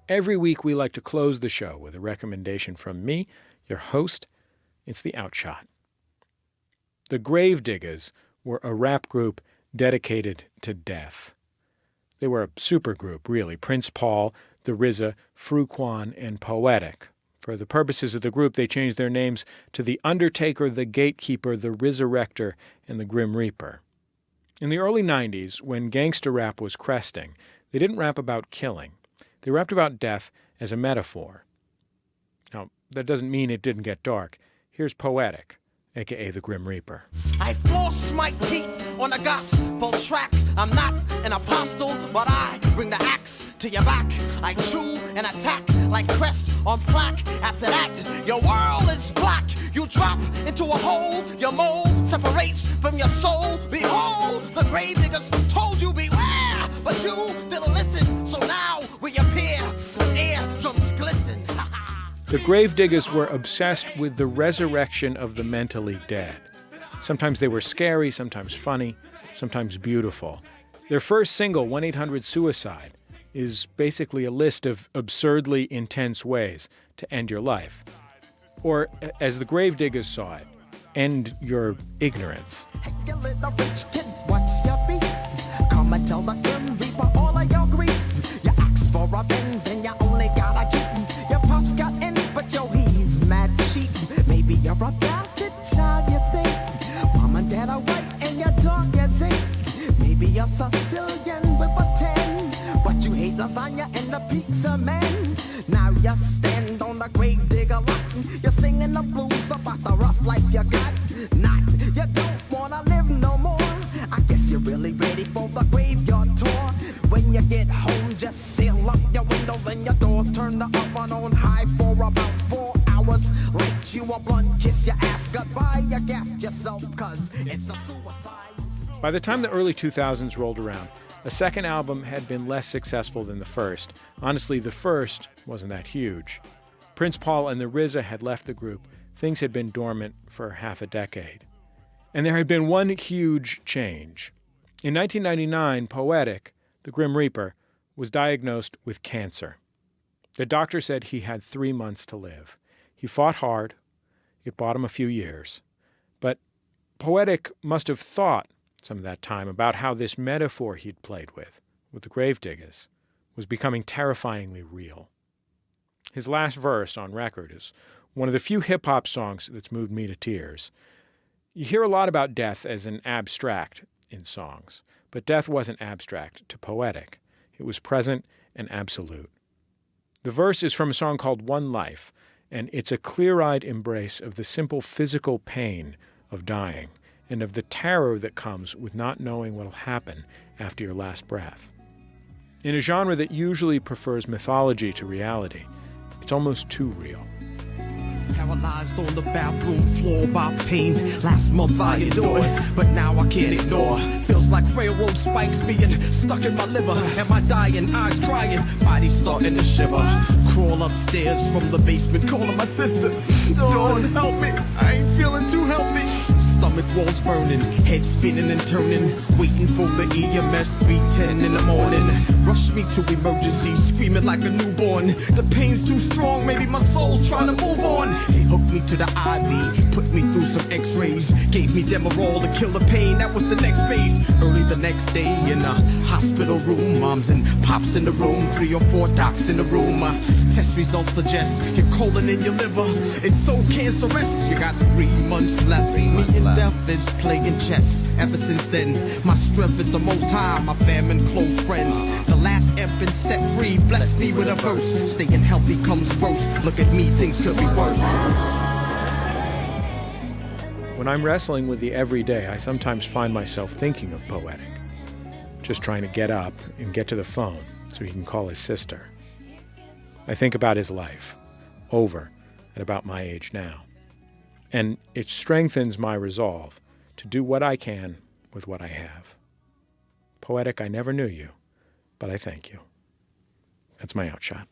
Every week we like to close the show with a recommendation from me, your host. It's the Outshot. The Gravediggaz were a rap group dedicated to death. They were a supergroup, really. Prince Paul, the RZA, Fruquan, and Poetic. For the purposes of the group, they changed their names to the Undertaker, the Gatekeeper, the Resurrector, and the Grim Reaper. In the early 90s, when gangster rap was cresting, they didn't rap about killing. They rapped about death as a metaphor. Now, that doesn't mean it didn't get dark. Here's Poetic, a.k.a. the Grim Reaper. I floss my teeth on the gospel tracks. I'm not an apostle, but I bring the axe to your back. I chew and attack like crest on plaque. After that, your world is black. You drop into a hole, your mold separates from your soul. Behold, the Gravediggaz told you beware, but you didn't listen. So now we appear, eardrums glisten. The Gravediggaz were obsessed with the resurrection of the mentally dead. Sometimes they were scary, sometimes funny, sometimes beautiful. Their first single, 1-800-SUICIDE, is basically a list of absurdly intense ways to end your life. Or, as the Gravediggaz saw it, end your ignorance. Hey, you little rich kid, what's your beef? Come and tell the Grim Reaper all of your grief. You ask for revenge and you only got a cheat. Your pop's got ends, but yo, he's mad cheap. Maybe you're a bastard child, you think. Mom and dad are white and your dog is ink. Maybe you're Sicilian with a 10, but you hate lasagna and the pizza man. Now you stand on the Gravedigger lot. You're singing the blues about the rough life you got. Not, you don't wanna live no more. I guess you're really ready for the graveyard tour. When you get home, just seal up your windows and your doors. Turn the oven on high for about 4 hours. Light you a blunt, kiss your ass goodbye. You gassed yourself cause it's a suicide. By the time the early 2000s rolled around, a second album had been less successful than the first. Honestly, the first wasn't that huge. Prince Paul and the RZA had left the group. Things had been dormant for half a decade. And there had been one huge change. In 1999, Poetic, the Grim Reaper, was diagnosed with cancer. The doctor said he had 3 months to live. He fought hard. It bought him a few years. But Poetic must have thought some of that time about how this metaphor he'd played with the Gravediggaz, was becoming terrifyingly real. His last verse on record is one of the few hip-hop songs that's moved me to tears. You hear a lot about death as an abstract in songs, but death wasn't abstract to Poetic. It was present and absolute. The verse is from a song called One Life, and it's a clear-eyed embrace of the simple physical pain of dying and of the terror that comes with not knowing what'll happen after your last breath. In a genre that usually prefers mythology to reality, it's almost too real. Paralyzed on the bathroom floor by pain. Last month I endured, but now I can't ignore. Feels like railroad spikes being stuck in my liver. And my dying eyes crying, body starting to shiver. Crawl upstairs from the basement, calling my sister. Dawn, help me, I ain't feeling too healthy. Stomach walls burning, head spinning and turning. Waiting for the EMS, 3:10 in the morning. Rush me to emergency, screaming like a newborn. The pain's too strong, maybe my soul's trying to move on. They hooked me to the IV, put me through some x-rays. Gave me Demerol to kill the pain, that was the next phase. Early the next day in a hospital room. Moms and pops in the room, 3 or 4 docs in the room. Test results suggest your colon and your liver is so cancerous. You got 3 months left. Me and death is playing chess. Ever since then, my strength is the most high. My fam and close friends. The last emp been set free. Bless me with a verse. Staying healthy comes first. Look at me, things could be worse. When I'm wrestling with the everyday, I sometimes find myself thinking of Poetic. Just trying to get up and get to the phone so he can call his sister. I think about his life, over at about my age now. And it strengthens my resolve to do what I can with what I have. Poetic, I never knew you, but I thank you. That's my Outshot.